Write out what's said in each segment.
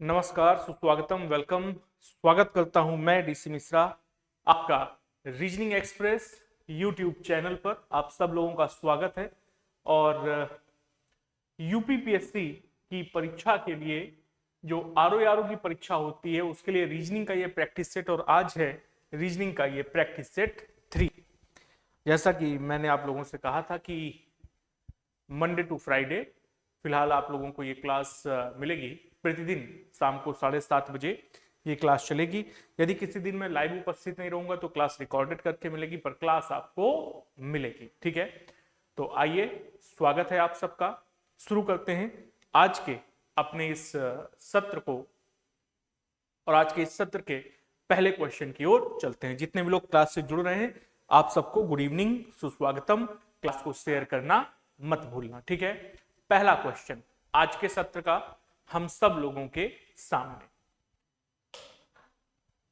नमस्कार, सुस्वागतम, वेलकम। स्वागत करता हूं मैं डीसी मिश्रा, आपका रीजनिंग एक्सप्रेस यूट्यूब चैनल पर आप सब लोगों का स्वागत है। और यूपीपीएससी की परीक्षा के लिए जो आरओ की परीक्षा होती है उसके लिए रीजनिंग का ये प्रैक्टिस सेट, और आज है रीजनिंग का ये प्रैक्टिस सेट 3। जैसा कि मैंने आप लोगों से कहा था कि मंडे टू फ्राइडे फिलहाल आप लोगों को ये क्लास मिलेगी। प्रतिदिन शाम को 7:30 बजे ये क्लास चलेगी। यदि किसी दिन मैं लाइव उपस्थित नहीं रहूंगा तो क्लास रिकॉर्डेड करके मिलेगी, पर क्लास आपको मिलेगी। ठीक है, तो आइए, स्वागत है आप सबका। शुरू करते हैं आज के अपने इस सत्र को, और आज के इस सत्र के पहले क्वेश्चन की ओर चलते हैं। जितने भी लोग क्लास से जुड़ रहे हैं आप सबको गुड इवनिंग, सुस्वागतम। क्लास को शेयर करना मत भूलना, ठीक है। पहला क्वेश्चन आज के सत्र का हम सब लोगों के सामने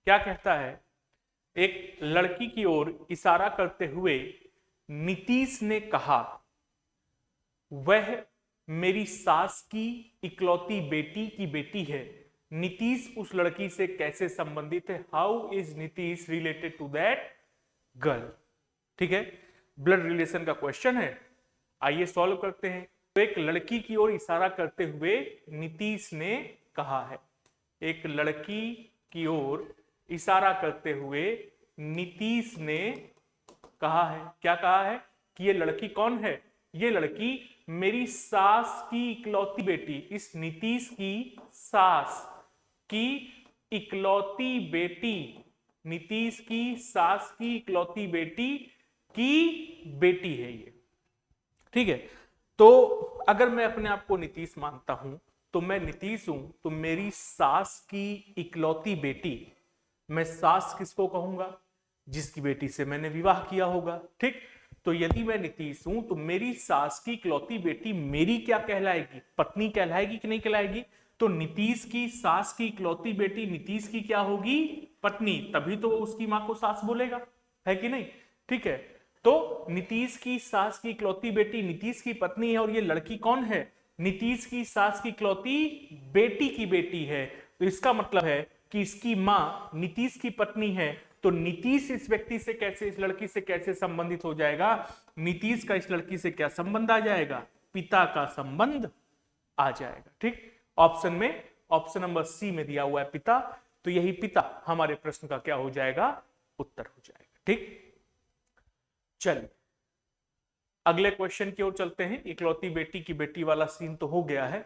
क्या कहता है। एक लड़की की ओर इशारा करते हुए नीतीश ने कहा, वह मेरी सास की इकलौती बेटी की बेटी है। नीतीश उस लड़की से कैसे संबंधित है? How is Nitish related to that girl? ठीक है, ब्लड रिलेशन का क्वेश्चन है। आइए सॉल्व करते हैं। तो एक लड़की की ओर इशारा करते हुए नीतीश ने कहा है, एक लड़की की ओर इशारा करते हुए नीतीश ने कहा है। क्या कहा है कि ये लड़की कौन है? ये लड़की मेरी सास की इकलौती बेटी, इस नीतीश की सास की इकलौती बेटी, नीतीश की सास की इकलौती बेटी की बेटी है ये। ठीक है, तो अगर मैं अपने आप को नीतीश मानता हूं तो मैं नीतीश हूं, तो मेरी सास की इकलौती बेटी, मैं सास किसको कहूंगा? जिसकी बेटी से मैंने विवाह किया होगा। ठीक, तो यदि मैं नीतीश हूं तो मेरी सास की इकलौती बेटी मेरी क्या कहलाएगी? पत्नी कहलाएगी कि नहीं कहलाएगी? तो नीतीश की सास की इकलौती बेटी नीतीश की क्या होगी? पत्नी। तभी तो वो उसकी मां को सास बोलेगा, है कि नहीं? ठीक है, तो नीतीश की सास की इकलौती बेटी नीतीश की पत्नी है, और ये लड़की कौन है? नीतीश की सास की इकलौती बेटी की बेटी है। तो इसका मतलब है कि इसकी मां नीतीश की पत्नी है। तो नीतीश इस व्यक्ति से कैसे, इस लड़की से कैसे संबंधित हो जाएगा? नीतीश का इस लड़की से क्या संबंध आ जाएगा? पिता का संबंध आ जाएगा। ठीक, ऑप्शन में, ऑप्शन नंबर सी में दिया हुआ है पिता, तो यही पिता हमारे प्रश्न का क्या हो जाएगा? उत्तर हो जाएगा। ठीक, चलिए अगले क्वेश्चन की ओर चलते हैं। इकलौती बेटी की बेटी वाला सीन तो हो गया है।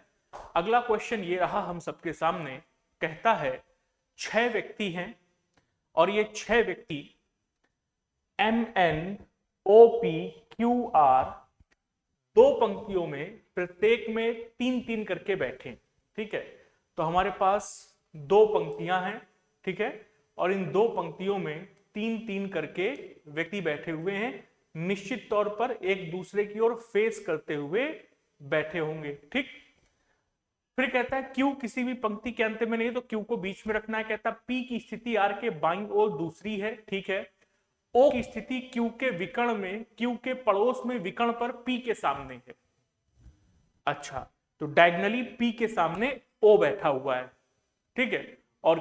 अगला क्वेश्चन ये रहा हम सबके सामने। कहता है 6 व्यक्ति हैं, और ये 6 व्यक्ति MNOPQR दो पंक्तियों में, प्रत्येक में 3-3 करके बैठे। ठीक है, तो हमारे पास दो पंक्तियां हैं। ठीक है, और इन दो पंक्तियों में 3-3 करके व्यक्ति बैठे हुए हैं, निश्चित तौर पर एक दूसरे की ओर फेस करते हुए बैठे होंगे। ठीक, फिर कहता है क्यू किसी भी पंक्ति के अंत में नहीं, तो क्यू को बीच में रखना है। कहता है पी की स्थिति आर के बाईं ओर दूसरी है। ठीक है, ओ की स्थिति क्यू के विकर्ण में, क्यू के पड़ोस में विकर्ण पर पी के सामने है। अच्छा, तो डायगनली पी के सामने ओ बैठा हुआ है। ठीक है, और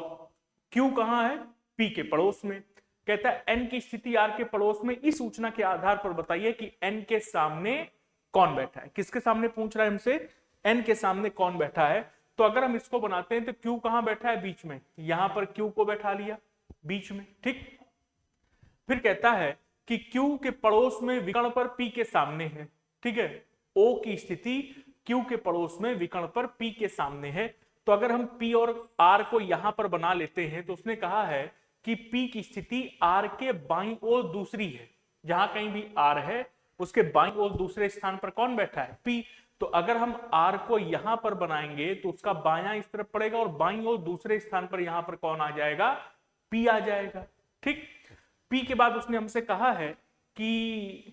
क्यू कहां है? पी के पड़ोस में। कहता है एन की स्थिति आर के पड़ोस में, इस सूचना के आधार पर बताइए कि एन के सामने कौन बैठा है। किसके सामने पूछ रहा है हमसे? एन के सामने कौन बैठा है। तो अगर हम इसको बनाते हैं तो क्यू कहां बैठा है? बीच में। यहां पर क्यू को बैठा लिया बीच में। ठीक, फिर कहता है कि क्यू के पड़ोस में विकर्ण पर पी के सामने है। ठीक है, ओ की स्थिति क्यू के पड़ोस में विकर्ण पर पी के सामने है। तो अगर हम पी और आर को यहां पर बना लेते हैं तो उसने कहा है कि पी की स्थिति आर के बाईं ओर दूसरी है। जहां कहीं भी आर है उसके बाईं ओर दूसरे स्थान पर कौन बैठा है? पी। तो अगर हम आर को यहां पर बनाएंगे तो उसका बायां इस तरफ पड़ेगा, और बाईं ओर दूसरे स्थान पर यहां पर कौन आ जाएगा? पी आ जाएगा। ठीक, पी के बाद उसने हमसे कहा है कि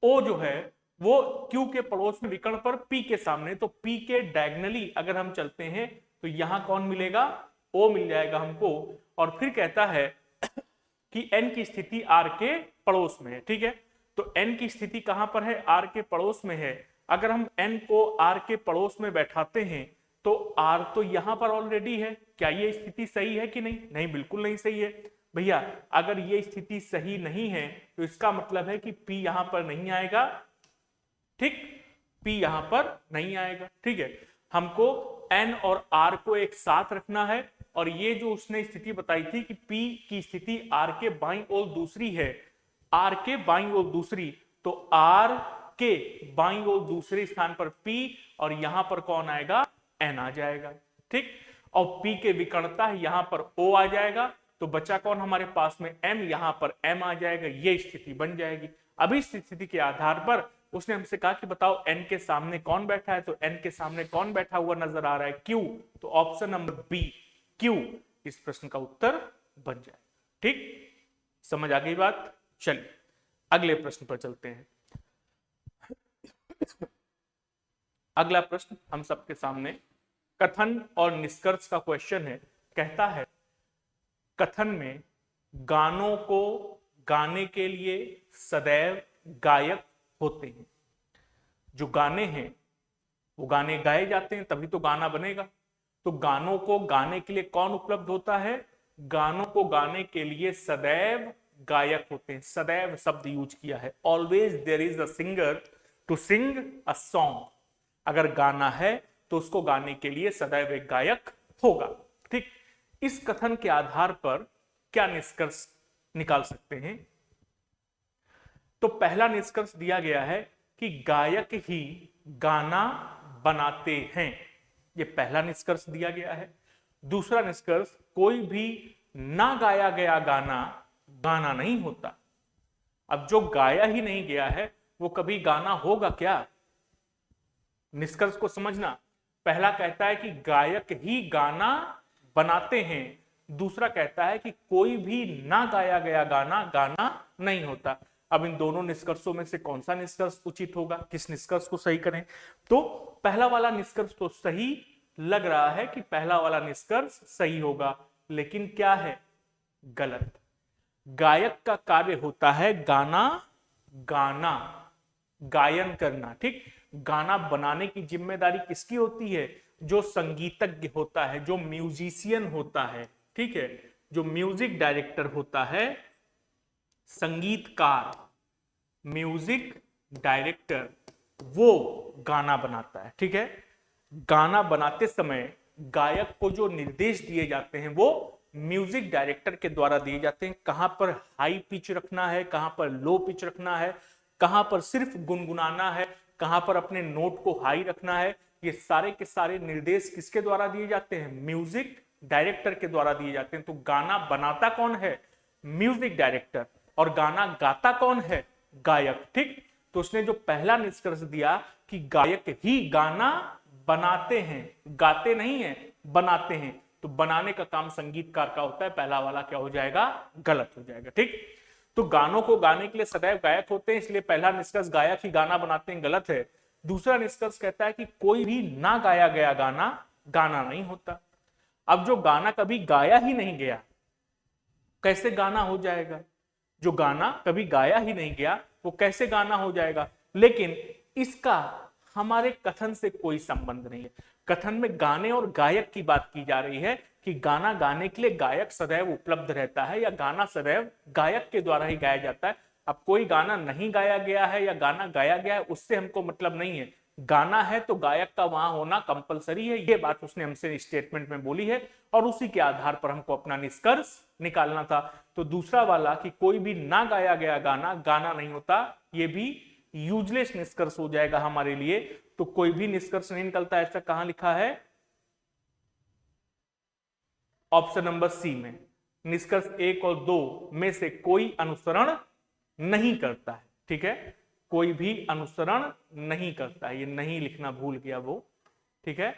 ओ जो है वो क्यू के पड़ोस में विकर्ण पर पी के सामने, तो पी के डायगनली अगर हम चलते हैं तो यहां कौन मिलेगा? ओ मिल जाएगा हमको। और फिर कहता है कि एन की स्थिति आर के पड़ोस में है। ठीक है, तो एन की स्थिति कहां पर है? आर के पड़ोस में है। अगर हम एन को आर के पड़ोस में बैठाते हैं तो आर तो यहां पर ऑलरेडी है। क्या ये स्थिति सही है कि नहीं? नहीं, बिल्कुल नहीं सही है भैया। अगर ये स्थिति सही नहीं है तो इसका मतलब है कि पी यहां पर नहीं आएगा। ठीक, पी यहां पर नहीं आएगा। ठीक है, हमको एन और आर को एक साथ रखना है, और ये जो उसने स्थिति बताई थी कि पी की स्थिति आर के बाईं ओर दूसरी है, आर के बाईं ओर दूसरी, तो आर के बाईं ओर दूसरे स्थान पर पी, और यहां पर कौन आएगा? एन आ जाएगा। ठीक, और पी के विकर्णता यहां पर ओ आ जाएगा, तो बचा कौन हमारे पास में? एम, यहां पर एम आ जाएगा। ये स्थिति बन जाएगी। अभी इस स्थिति के आधार पर उसने हमसे कहा कि बताओ एन के सामने कौन बैठा है, तो एन के सामने कौन बैठा हुआ नजर आ रहा है? क्यू। तो ऑप्शन नंबर बी, क्यू, इस प्रश्न का उत्तर बन जाएगा। ठीक, समझ आ गई बात? चलिए अगले प्रश्न पर चलते हैं। अगला प्रश्न हम सबके सामने कथन और निष्कर्ष का क्वेश्चन है। कहता है कथन में गानों को गाने के लिए सदैव गायक होते हैं। जो गाने हैं वो गाने गाए जाते हैं तभी तो गाना बनेगा। तो गानों को गाने के लिए कौन उपलब्ध होता है? गानों को गाने के लिए सदैव गायक होते हैं। सदैव शब्द यूज किया है। Always there is a singer to sing a song. अगर गाना है तो उसको गाने के लिए सदैव एक गायक होगा। ठीक, इस कथन के आधार पर क्या निष्कर्ष निकाल सकते हैं? तो पहला निष्कर्ष दिया गया है कि गायक ही गाना बनाते हैं। यह पहला निष्कर्ष दिया गया है। दूसरा निष्कर्ष, कोई भी ना गाया गया गाना गाना नहीं होता। अब जो गाया ही नहीं गया है वो कभी गाना होगा क्या? निष्कर्ष को समझना। पहला कहता है कि गायक ही गाना बनाते हैं। दूसरा कहता है कि कोई भी ना गाया गया गाना गाना नहीं होता। अब इन दोनों निष्कर्षों में से कौन सा निष्कर्ष उचित होगा? किस निष्कर्ष को सही करें? तो पहला वाला निष्कर्ष तो सही लग रहा है कि पहला वाला निष्कर्ष सही होगा, लेकिन क्या है? गलत। गायक का कार्य होता है गाना गाना, गायन करना। ठीक, गाना बनाने की जिम्मेदारी किसकी होती है? जो संगीतज्ञ होता है, जो म्यूजिशियन होता है। ठीक है, जो म्यूजिक डायरेक्टर होता है, संगीतकार, म्यूजिक डायरेक्टर, वो गाना बनाता है। ठीक है, गाना बनाते समय गायक को जो निर्देश दिए जाते हैं वो म्यूजिक डायरेक्टर के द्वारा दिए जाते हैं। कहां पर हाई पिच रखना है, कहां पर लो पिच रखना है, कहां पर सिर्फ गुनगुनाना है, कहां पर अपने नोट को हाई रखना है, ये सारे के सारे निर्देश किसके द्वारा दिए जाते हैं? म्यूजिक डायरेक्टर के द्वारा दिए जाते हैं। तो गाना बनाता कौन है? Music director. और गाना गाता कौन है? गायक। ठीक, तो उसने जो पहला निष्कर्ष दिया कि गायक ही गाना बनाते हैं, गाते नहीं है, बनाते हैं, तो बनाने का काम संगीतकार का होता है। पहला वाला क्या हो जाएगा? गलत हो जाएगा। ठीक, तो गानों को गाने के लिए सदैव गायक होते हैं, इसलिए पहला निष्कर्ष गायक ही गाना बनाते हैं गलत है। दूसरा निष्कर्ष कहता है कि कोई भी ना गाया गया गाना गाना नहीं होता। अब जो गाना कभी गाया ही नहीं गया कैसे गाना हो जाएगा? जो गाना कभी गाया ही नहीं गया वो कैसे गाना हो जाएगा? लेकिन इसका हमारे कथन से कोई संबंध नहीं है। कथन में गाने और गायक की बात की जा रही है कि गाना गाने के लिए गायक सदैव उपलब्ध रहता है, या गाना सदैव गायक के द्वारा ही गाया जाता है। अब कोई गाना नहीं गाया गया है या गाना गाया गया है उससे हमको मतलब नहीं है। गाना है तो गायक का वहां होना कंपलसरी है। ये बात उसने हमसे स्टेटमेंट में बोली है, और उसी के आधार पर हमको अपना निष्कर्ष निकालना था। तो दूसरा वाला कि कोई भी ना गाया गया गाना गाना नहीं होता, ये भी यूजलेस निष्कर्ष हो जाएगा हमारे लिए। तो कोई भी निष्कर्ष नहीं निकलता, ऐसा कहां लिखा है? ऑप्शन नंबर सी में। निष्कर्ष 1 और 2 में से कोई अनुसरण नहीं करता है। ठीक है, कोई भी अनुसरण नहीं करता है। ये नहीं लिखना भूल गया वो। ठीक है,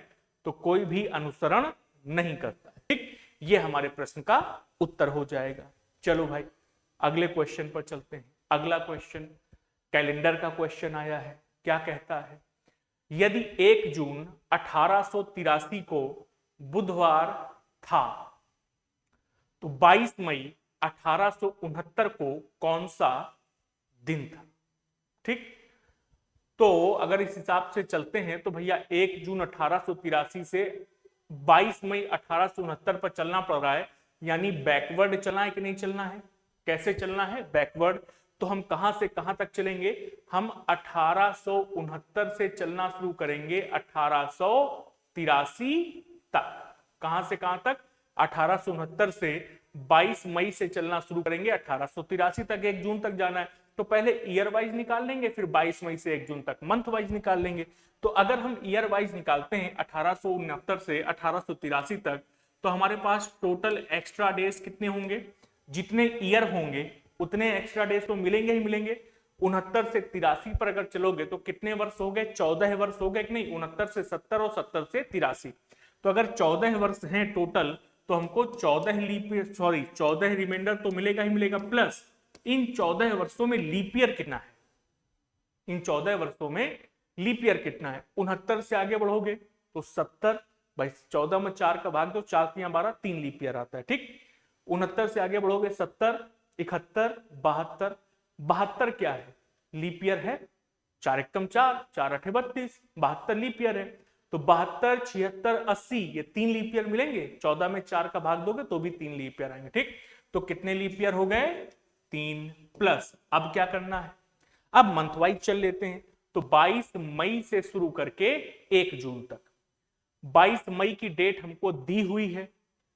तो कोई भी अनुसरण नहीं करता है। ठीक, ये हमारे प्रश्न का उत्तर हो जाएगा। चलो भाई अगले क्वेश्चन पर चलते हैं। अगला क्वेश्चन कैलेंडर का क्वेश्चन आया है। क्या कहता है? यदि 1 जून 1883 को बुधवार था तो 22 मई 1869 को कौन सा दिन था? ठीक, तो अगर इस हिसाब से चलते हैं तो भैया 1 जून 1883 से 22 मई 1869 पर चलना पड़ रहा है, यानी बैकवर्ड चलना है कि नहीं चलना है? कैसे चलना है? बैकवर्ड। तो हम कहां से कहां तक चलेंगे? हम 1869 से चलना शुरू करेंगे 1883 तक। कहां से कहां तक? 1869 से 22 मई से चलना शुरू करेंगे 1883 तक, 1 जून तक जाना है। तो पहले ईयर वाइज निकाल लेंगे, फिर 22 मई से 1 जून तक मंथ वाइज निकाल लेंगे। तो अगर हम ईयर वाइज निकालते हैं 1869 से 1883 तक, तो हमारे पास टोटल एक्स्ट्रा डेज कितने होंगे? जितने ईयर होंगे उतने एक्स्ट्रा डेज तो मिलेंगे ही मिलेंगे। 69 से 83 पर अगर चलोगे तो कितने वर्ष हो गए? 14 वर्ष हो गए कि नहीं? 69 से 70 और 70 से 83। तो अगर 14 वर्ष हैं टोटल, तो हमको 14 रिमाइंडर तो मिलेगा ही मिलेगा, प्लस इन 14 वर्षों में लीप ईयर कितना है? इन 14 वर्षों में लीप ईयर कितना है? 69 से आगे बढ़ोगे तो 70, भाई 14 में 4 का भाग दो, 4 3 12, 3 लीप ईयर आता है, ठीक। 69 से आगे बढ़ोगे 70, 71, 72, 72 क्या है? लीप ईयर है। 4 एकम 4, 4 8 32, 72 लीप ईयर है। तो 72, 76, 80 ये 3 लीप ईयर मिलेंगे। 14 में 4 का भाग दोगे तो भी 3 लीप ईयर आएंगे, ठीक। तो कितने लीप ईयर हो गए? 3 प्लस। अब क्या करना है? अब मंथ वाइज चल लेते हैं। तो 22 मई से शुरू करके 1 जून तक। 22 मई की डेट हमको दी हुई है,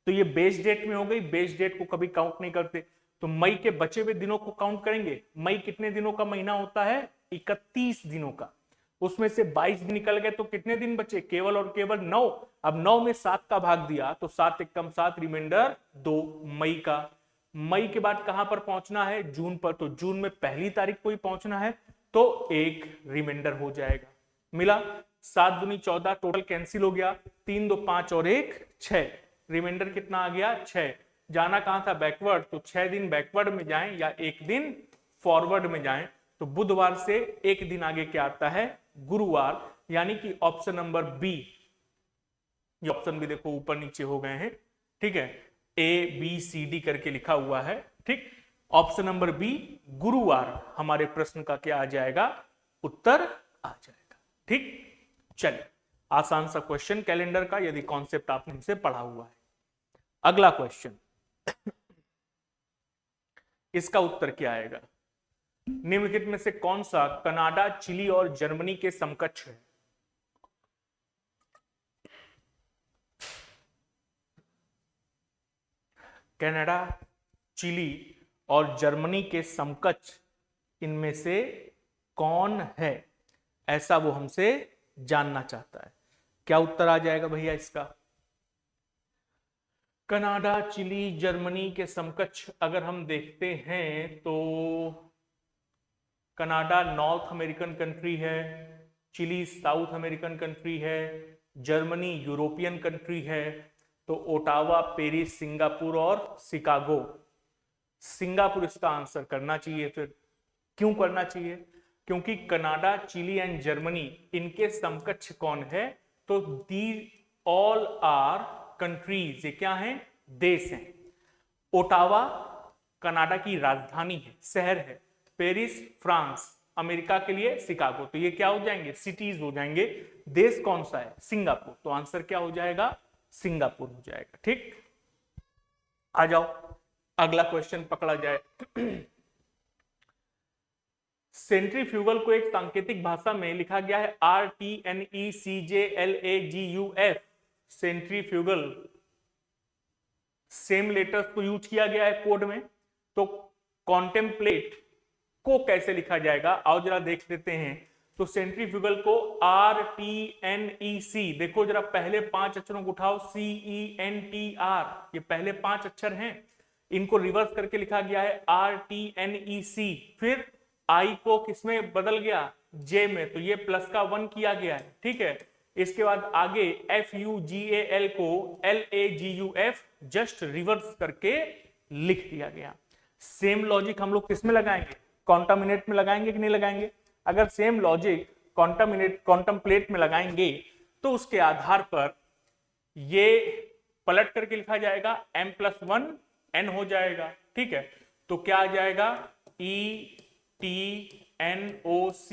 तो ये बेस डेट में हो गई। बेस डेट को कभी काउंट नहीं करते, तो मई के बचे हुए दिनों को काउंट करेंगे। मई कितने दिनों का महीना होता है? 31 दिनों का। उसमें से 22 दिन निकल गए तो कितने दिन बचे? केवल और केवल 9। अब 9 में 7 का भाग दिया तो 7 एकम 7, रिमाइंडर 2 मई का। मई के बाद कहां पर पहुंचना है? जून पर। तो जून में 1 तारीख को ही पहुंचना है, तो 1 रिमाइंडर हो जाएगा। मिला 7 दूनी 14, टोटल कैंसिल हो गया। 3 2 5 और 1 6, रिमाइंडर कितना आ गया? 6। जाना कहां था? बैकवर्ड। तो 6 दिन बैकवर्ड में जाएं या 1 दिन फॉरवर्ड में जाएं। तो बुधवार से 1 दिन आगे क्या आता है? गुरुवार। यानी कि ऑप्शन नंबर बी, ये ऑप्शन भी देखो ऊपर नीचे हो गए हैं, ठीक है, ए बी सी डी करके लिखा हुआ है, ठीक। ऑप्शन नंबर बी गुरुवार हमारे प्रश्न का क्या आ जाएगा? उत्तर आ जाएगा, ठीक। चलिए, आसान सा क्वेश्चन कैलेंडर का, यदि कॉन्सेप्ट आपने हमसे पढ़ा हुआ है। अगला क्वेश्चन, इसका उत्तर क्या आएगा? निम्नलिखित में से कौन सा कनाडा, चिली और जर्मनी के समकक्ष है? कनाडा, चिली और जर्मनी के समकक्ष इनमें से कौन है, ऐसा वो हमसे जानना चाहता है। क्या उत्तर आ जाएगा भैया इसका? कनाडा, चिली, जर्मनी के समकक्ष अगर हम देखते हैं तो कनाडा नॉर्थ अमेरिकन कंट्री है, चिली साउथ अमेरिकन कंट्री है, जर्मनी यूरोपियन कंट्री है। तो ओटावा, पेरिस, सिंगापुर और शिकागो। सिंगापुर इसका आंसर करना चाहिए। फिर क्यों करना चाहिए? क्योंकि कनाडा, चिली एंड जर्मनी इनके समकक्ष कौन है? तो दी ऑल आर कंट्रीज, ये क्या हैं? देश हैं। ओटावा कनाडा की राजधानी है, शहर है। पेरिस फ्रांस, अमेरिका के लिए शिकागो। तो ये क्या हो जाएंगे? सिटीज हो जाएंगे। देश कौन सा है? सिंगापुर। तो आंसर क्या हो जाएगा? सिंगापुर हो जाएगा, ठीक। आ जाओ, अगला क्वेश्चन पकड़ा जाए। सेंट्रीफ्यूगल को एक सांकेतिक भाषा में लिखा गया है RTNECJLAGUF। सेंट्रीफ्यूगल सेम लेटर्स को यूज किया गया है कोड में। तो कॉन्टेम्पलेट को कैसे लिखा जाएगा? आओ जरा देख लेते हैं। तो सेंट्रीफ्यूगल को RTNEC, देखो जरा पहले 5 अक्षरों को उठाओ, CENTR, ये पहले 5 अक्षर हैं, इनको रिवर्स करके लिखा गया है RTNEC। फिर आई को किसमें बदल गया? जे में, तो ये प्लस का 1 किया गया है, ठीक है। इसके बाद आगे FUGAL को LAGUF जस्ट रिवर्स करके लिख दिया गया। सेम लॉजिक हम लोग किसमें लगाएंगे? कॉन्टामिनेट में लगाएंगे कि नहीं लगाएंगे? अगर सेम लॉजिक कॉन्टम्पलेट में लगाएंगे तो उसके आधार पर ये पलट करके लिखा जाएगा, M+1 N हो जाएगा, ठीक है। तो क्या आ जाएगा? ETNOC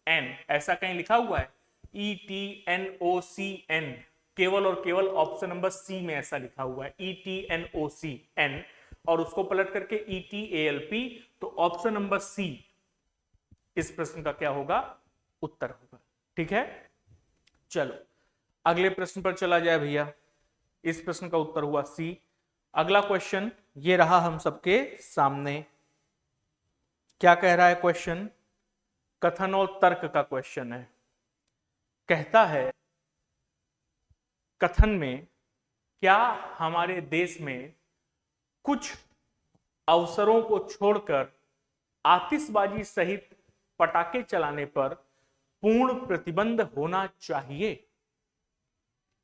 एन, ऐसा कहीं लिखा हुआ है? ETNOCN, केवल और केवल ऑप्शन नंबर सी में ऐसा लिखा हुआ है, ETNOCN, और उसको पलट करके ETALP, तो ऑप्शन नंबर सी इस प्रश्न का क्या होगा? उत्तर होगा। ठीक है, चलो अगले प्रश्न पर चला जाए भैया। इस प्रश्न का उत्तर हुआ सी। अगला क्वेश्चन ये रहा हम सबके सामने। क्या कह रहा है क्वेश्चन? कथन और तर्क का क्वेश्चन है। कहता है कथन में क्या हमारे देश में कुछ अवसरों को छोड़कर आतिशबाजी सहित पटाखे चलाने पर पूर्ण प्रतिबंध होना चाहिए?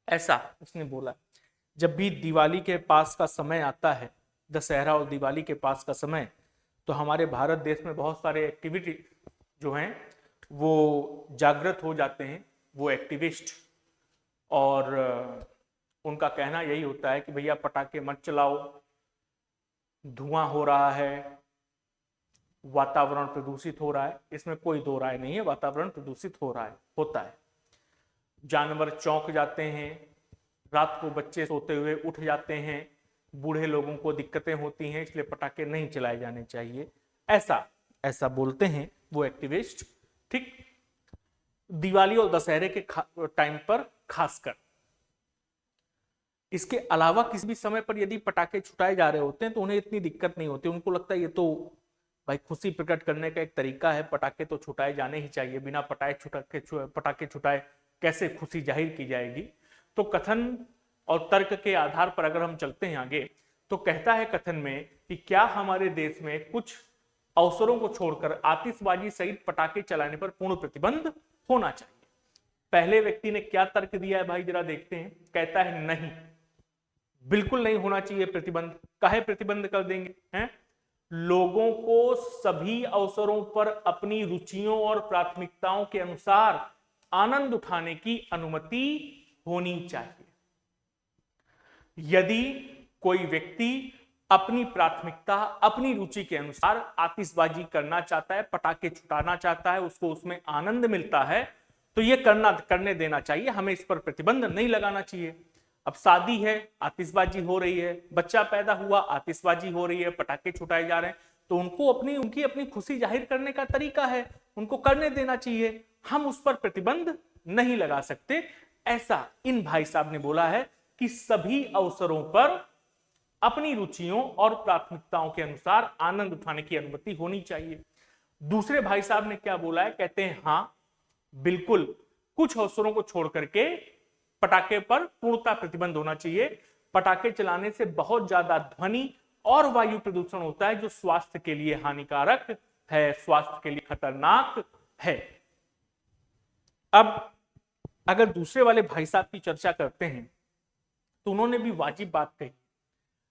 ऐसा उसने बोला। जब भी दिवाली के पास का समय आता है, दशहरा और दिवाली के पास का समय, तो हमारे भारत देश में बहुत सारे एक्टिविटी जो हैं वो जागृत हो जाते हैं, वो एक्टिविस्ट, और उनका कहना यही होता है कि भैया पटाखे मत चलाओ, धुआं हो रहा है, वातावरण प्रदूषित हो रहा है। इसमें कोई दो राय नहीं है, वातावरण प्रदूषित हो रहा है, होता है। जानवर चौंक जाते हैं, रात को बच्चे सोते हुए उठ जाते हैं, बूढ़े लोगों को दिक्कतें होती हैं, इसलिए पटाखे नहीं चलाए जाने चाहिए, ऐसा ऐसा बोलते हैं वो एक्टिविस्ट। ठीक, दिवाली और दशहरे के टाइम पर खासकर। इसके अलावा किसी भी समय पर यदि पटाखे छुटाए जा रहे होते हैं तो उन्हें इतनी दिक्कत नहीं होती, उनको लगता है ये तो भाई खुशी प्रकट करने का एक तरीका है, पटाखे तो छुटाए जाने ही चाहिए, बिना पटाखे छुटाए कैसे खुशी जाहिर की जाएगी। तो कथन और तर्क के आधार पर अगर हम चलते हैं आगे, तो कहता है कथन में कि क्या हमारे देश में कुछ अवसरों को छोड़कर आतिशबाजी सहित पटाखे चलाने पर पूर्ण प्रतिबंध होना चाहिए। पहले व्यक्ति ने क्या तर्क दिया है भाई, जरा देखते हैं। कहता है नहीं, बिल्कुल नहीं होना चाहिए प्रतिबंध। काहे प्रतिबंध कर देंगे हैं? लोगों को सभी अवसरों पर अपनी रुचियों और प्राथमिकताओं के अनुसार आनंद उठाने की अनुमति होनी चाहिए। यदि कोई व्यक्ति अपनी प्राथमिकता, अपनी रुचि के अनुसार आतिशबाजी करना चाहता है, पटाखे छुटाना चाहता है, उसको उसमें आनंद मिलता है, तो ये करने देना चाहिए, हमें इस पर प्रतिबंध नहीं लगाना चाहिए। अब शादी है, आतिशबाजी हो रही है, बच्चा पैदा हुआ, आतिशबाजी हो रही है, पटाखे छुटाए जा रहे हैं, तो उनकी अपनी खुशी जाहिर करने का तरीका है, उनको करने देना चाहिए, हम उस पर प्रतिबंध नहीं लगा सकते। ऐसा इन भाई साहब ने बोला है कि सभी अवसरों पर अपनी रुचियों और प्राथमिकताओं के अनुसार आनंद उठाने की अनुमति होनी चाहिए। दूसरे भाई साहब ने क्या बोला है? कहते हैं हां बिल्कुल, कुछ अवसरों को छोड़ करके पटाखे पर पूर्णतः प्रतिबंध होना चाहिए। पटाखे चलाने से बहुत ज्यादा ध्वनि और वायु प्रदूषण होता है, जो स्वास्थ्य के लिए हानिकारक है, स्वास्थ्य के लिए खतरनाक है। अब अगर दूसरे वाले भाई साहब की चर्चा करते हैं तो उन्होंने भी वाजिब बात कही।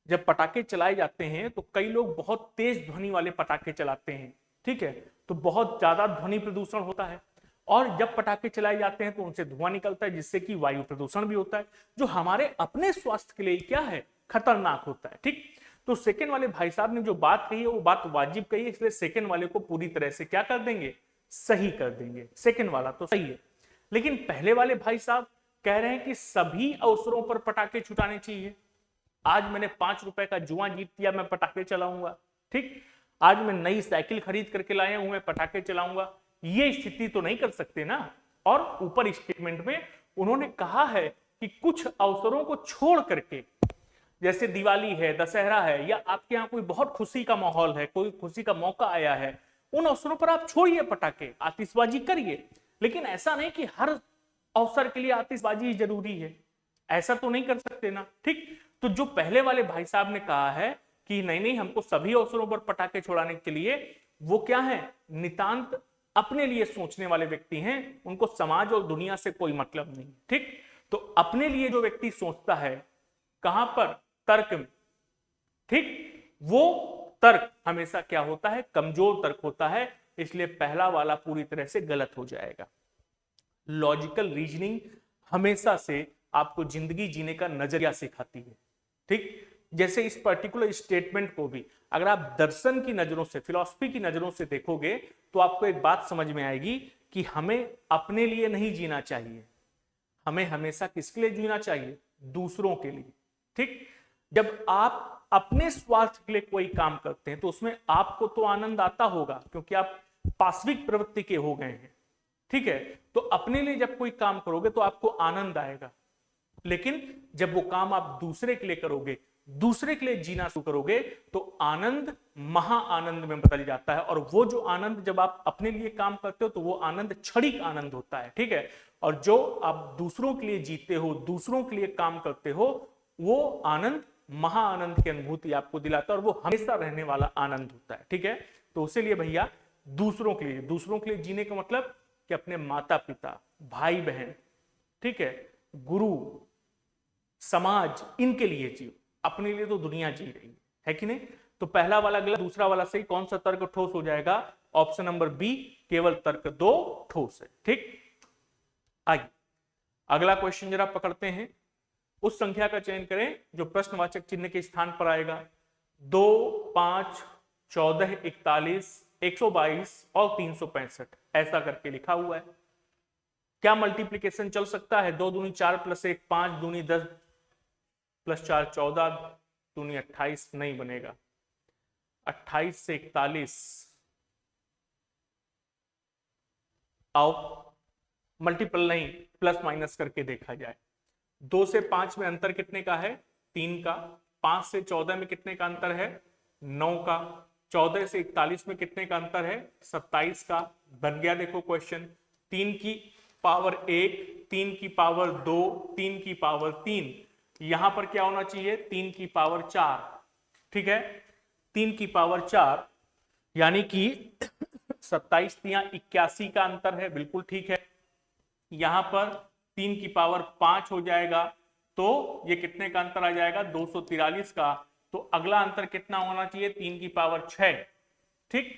जब पटाखे चलाए जाते हैं तो कई लोग बहुत तेज ध्वनि वाले पटाखे चलाते हैं, ठीक है, तो बहुत ज्यादा ध्वनि प्रदूषण होता है। और जब पटाखे चलाए जाते हैं तो उनसे धुआं निकलता है, जिससे कि वायु प्रदूषण भी होता है, जो हमारे अपने स्वास्थ्य के लिए क्या है, खतरनाक होता है। ठीक, तो सेकंड वाले भाई साहब ने जो बात कही है वो बात वाजिब कही है, इसलिए सेकंड वाले को पूरी तरह से क्या कर देंगे, सही कर देंगे। सेकंड वाला तो सही है, लेकिन पहले वाले भाई साहब कह रहे हैं कि सभी अवसरों पर पटाखे छुटाने चाहिए। आज मैंने 5 रुपए का जुआ जीत लिया, मैं पटाखे चलाऊंगा। ठीक, आज मैं नई साइकिल खरीद करके लाया हूं, मैं पटाखे चलाऊंगा। ये स्थिति तो नहीं कर सकते ना। और ऊपर स्टेटमेंट में उन्होंने कहा है कि कुछ अवसरों को छोड़ करके, जैसे दिवाली है, दशहरा है, या आपके यहाँ कोई बहुत खुशी का माहौल है, कोई खुशी का मौका आया है, उन अवसरों पर आप छोड़िए पटाखे, आतिशबाजी करिए। लेकिन ऐसा नहीं कि हर अवसर के लिए आतिशबाजी जरूरी है, ऐसा तो नहीं कर सकते ना। ठीक, तो जो पहले वाले भाई साहब ने कहा है कि नहीं नहीं हमको सभी अवसरों पर पटाखे छोड़ाने के लिए, वो क्या है, नितांत अपने लिए सोचने वाले व्यक्ति हैं, उनको समाज और दुनिया से कोई मतलब नहीं। ठीक, तो अपने लिए जो व्यक्ति सोचता है, कहां पर, तर्क में, ठीक, वो तर्क हमेशा क्या होता है, कमजोर तर्क होता है, इसलिए पहला वाला पूरी तरह से गलत हो जाएगा। लॉजिकल रीजनिंग हमेशा से आपको जिंदगी जीने का नजरिया सिखाती है। ठीक, जैसे इस पर्टिकुलर स्टेटमेंट को भी अगर आप दर्शन की नजरों से, फिलॉसफी की नजरों से देखोगे तो आपको एक बात समझ में आएगी कि हमें अपने लिए नहीं जीना चाहिए, हमें हमेशा किसके लिए जीना चाहिए? दूसरों के लिए। ठीक, जब आप अपने स्वार्थ के लिए कोई काम करते हैं तो उसमें आपको तो आनंद आता होगा क्योंकि आप पाश्विक प्रवृत्ति के हो गए हैं। ठीक है, तो अपने लिए जब कोई काम करोगे तो आपको आनंद आएगा, लेकिन जब वो काम आप दूसरे के लिए करोगे, दूसरे के लिए जीना शुरू करोगे, तो आनंद महा आनंद में बदल जाता है। और वो जो आनंद जब आप अपने लिए काम करते हो तो वो आनंद क्षणिक आनंद होता है। ठीक है, और जो आप दूसरों के लिए जीते हो, दूसरों के लिए काम करते हो, वो आनंद महा आनंद की अनुभूति आपको दिलाता है और वो हमेशा रहने वाला आनंद होता है। ठीक है, तो उसी लिए भैया दूसरों के लिए जीने का मतलब कि अपने माता पिता, भाई बहन, ठीक है, गुरु, समाज, इनके लिए जियो। अपने लिए तो दुनिया जी रही है कि नहीं? तो पहला वाला गलत, दूसरा वाला सही। कौन सा तर्क ठोस हो जाएगा? ऑप्शन नंबर बी, केवल तर्क 2 ठोस है। ठीक, आइए अगला क्वेश्चन जरा पकड़ते हैं। उस संख्या का चयन करें जो प्रश्नवाचक चिन्ह के स्थान पर आएगा। 2, 5, 14, 41, 122 और 365 ऐसा करके लिखा हुआ है। क्या मल्टीप्लीकेशन चल सकता है? 2 दूनी 4 प्लस 1 5, दूनी 10 प्लस 4 14, दूनी 28 नहीं बनेगा। 28 से 41 आओ मल्टीपल नहीं, प्लस माइनस करके देखा जाए। 2 से 5 में अंतर कितने का है? 3 का। 5 से 14 में कितने का अंतर है? 9 का। 14 से 41 में कितने का अंतर है? 27 का। बन गया देखो क्वेश्चन। 3 की पावर 1, 3 की पावर 2, 3 की पावर 3। यहां पर क्या होना चाहिए? 3 की पावर 4। ठीक है, 3 की पावर 4 यानी कि 27 या 81 का अंतर है। बिल्कुल ठीक है। यहां पर 3 की पावर 5 हो जाएगा तो ये कितने का अंतर आ जाएगा? 243 का। तो अगला अंतर कितना होना चाहिए? 3 की पावर 6। ठीक,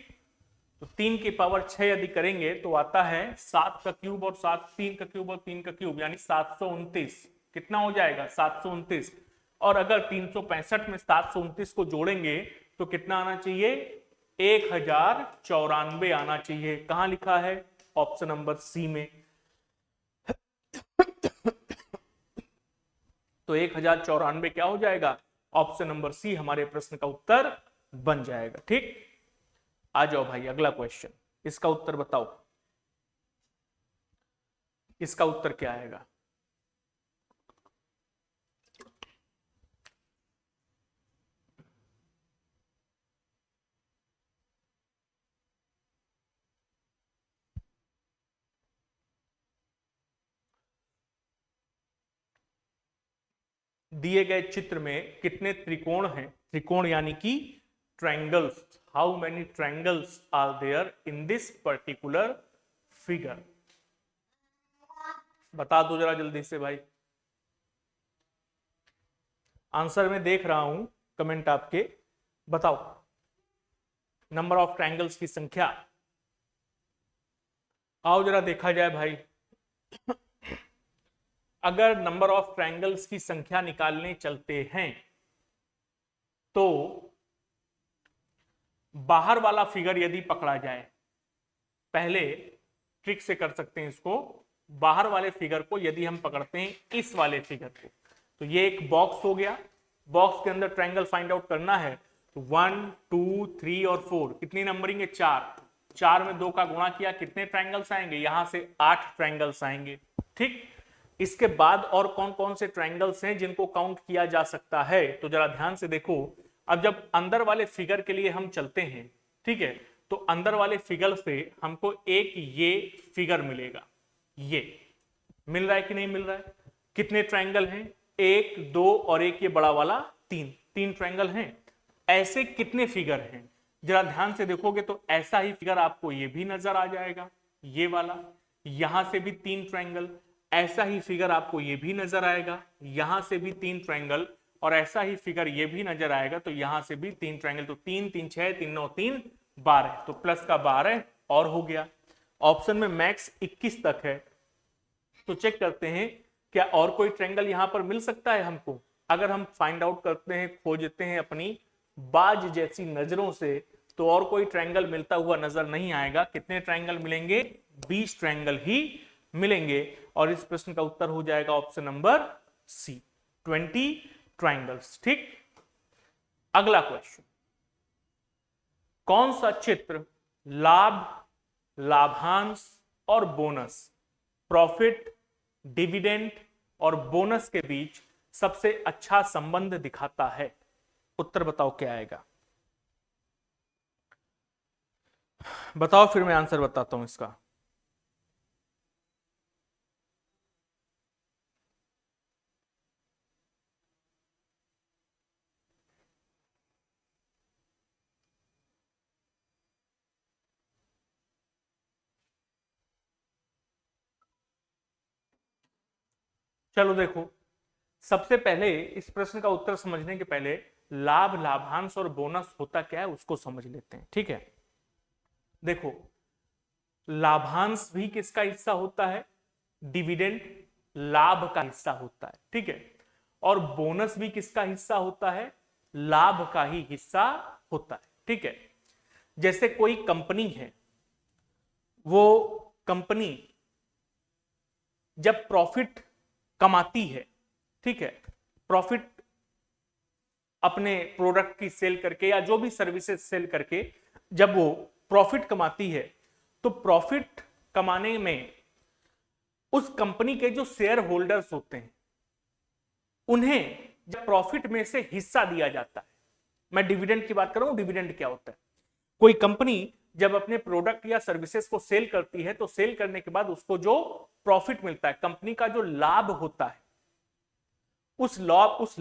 तो 3 की पावर 6 यदि करेंगे तो आता है 7 का क्यूब और 7, 3 का क्यूब और 3 का क्यूब, यानी 729। कितना हो जाएगा? 729। और अगर 365 में 729 को जोड़ेंगे तो कितना आना चाहिए? 1094 आना चाहिए। कहां लिखा है? ऑप्शन नंबर सी में। तो 1094 क्या हो जाएगा? ऑप्शन नंबर सी हमारे प्रश्न का उत्तर बन जाएगा। ठीक, आ जाओ भाई अगला क्वेश्चन, इसका उत्तर बताओ। इसका उत्तर क्या आएगा? दिए गए चित्र में कितने त्रिकोण हैं? त्रिकोण यानी कि triangles. How many triangles are there in this particular figure? बता दो जरा जल्दी से भाई। आंसर में देख रहा हूं, कमेंट आपके, बताओ नंबर ऑफ ट्रायंगल्स की संख्या। आओ जरा देखा जाए भाई। अगर नंबर ऑफ ट्रायंगल्स की संख्या निकालने चलते हैं तो बाहर वाला फिगर यदि पकड़ा जाए, पहले ट्रिक से कर सकते हैं इसको। बाहर वाले फिगर को यदि हम पकड़ते हैं, इस वाले फिगर को, तो ये एक बॉक्स हो गया। बॉक्स के अंदर ट्रायंगल फाइंड आउट करना है तो 1, 2, 3 और 4 कितनी नंबरिंग है? 4। 4 में 2 का गुणा किया, कितने ट्रायंगल्स आएंगे? यहां से 8 ट्रायंगल्स आएंगे। ठीक, इसके बाद और कौन कौन से ट्रायंगल्स हैं जिनको काउंट किया जा सकता है? तो जरा ध्यान से देखो। अब जब अंदर वाले फिगर के लिए हम चलते हैं, ठीक है, तो अंदर वाले फिगर से हमको एक ये फिगर मिलेगा। ये मिल रहा है कि नहीं मिल रहा है? कितने ट्रायंगल हैं? 1, 2 और एक ये बड़ा वाला 3। 3 ट्रायंगल हैं। ऐसे कितने फिगर हैं? जरा ध्यान से देखोगे तो ऐसा ही फिगर आपको ये भी नजर आ जाएगा, ये वाला। यहां से भी 3 ट्रायंगल। ऐसा ही फिगर आपको ये भी नजर आएगा, यहां से भी 3 ट्रायंगल। और ऐसा ही फिगर ये भी नजर आएगा तो यहां से भी 3 ट्रायंगल। तो 3, 3, 6, 3, 9, 3, 12। तो प्लस का 12 और हो गया। ऑप्शन में मैक्स 21 तक है। तो चेक करते हैं क्या और कोई ट्रायंगल यहां पर मिल सकता है हमको। अगर हम फाइंड आउट करते हैं, खोजते हैं अपनी बाज जैसी नजरों से, तो और कोई ट्रायंगल मिलता हुआ नजर नहीं आएगा। कितने ट्रायंगल मिलेंगे? 20 ट्रायंगल ही मिलेंगे और इस प्रश्न का उत्तर हो जाएगा ऑप्शन नंबर सी, 20 ट्रायंगल्स। ठीक, अगला क्वेश्चन, कौन सा चित्र लाभ, लाभांश और बोनस, प्रॉफिट, डिविडेंड और बोनस के बीच सबसे अच्छा संबंध दिखाता है? उत्तर बताओ क्या आएगा, बताओ, फिर मैं आंसर बताता हूं इसका। चलो देखो, सबसे पहले इस प्रश्न का उत्तर समझने के पहले लाभ, लाभांश और बोनस होता क्या है उसको समझ लेते हैं। ठीक है, देखो, लाभांश भी किसका हिस्सा होता है? डिविडेंड लाभ का हिस्सा होता है। ठीक है, और बोनस भी किसका हिस्सा होता है? लाभ का ही हिस्सा होता है। ठीक है, जैसे कोई कंपनी है, वो कंपनी जब प्रॉफिट कमाती है, ठीक है, प्रॉफिट अपने प्रोडक्ट की सेल करके या जो भी सर्विसेज सेल करके जब वो प्रॉफिट कमाती है, तो प्रॉफिट कमाने में उस कंपनी के जो शेयर होल्डर्स होते हैं उन्हें जब प्रॉफिट में से हिस्सा दिया जाता है। मैं डिविडेंड की बात कर रहा हूं। डिविडेंड क्या होता है? कोई कंपनी जब अपने प्रोडक्ट या सर्विसेज को सेल करती है तो सेल करने के बाद उसको जो प्रॉफिट मिलता है, कंपनी का जो लाभ होता है, उस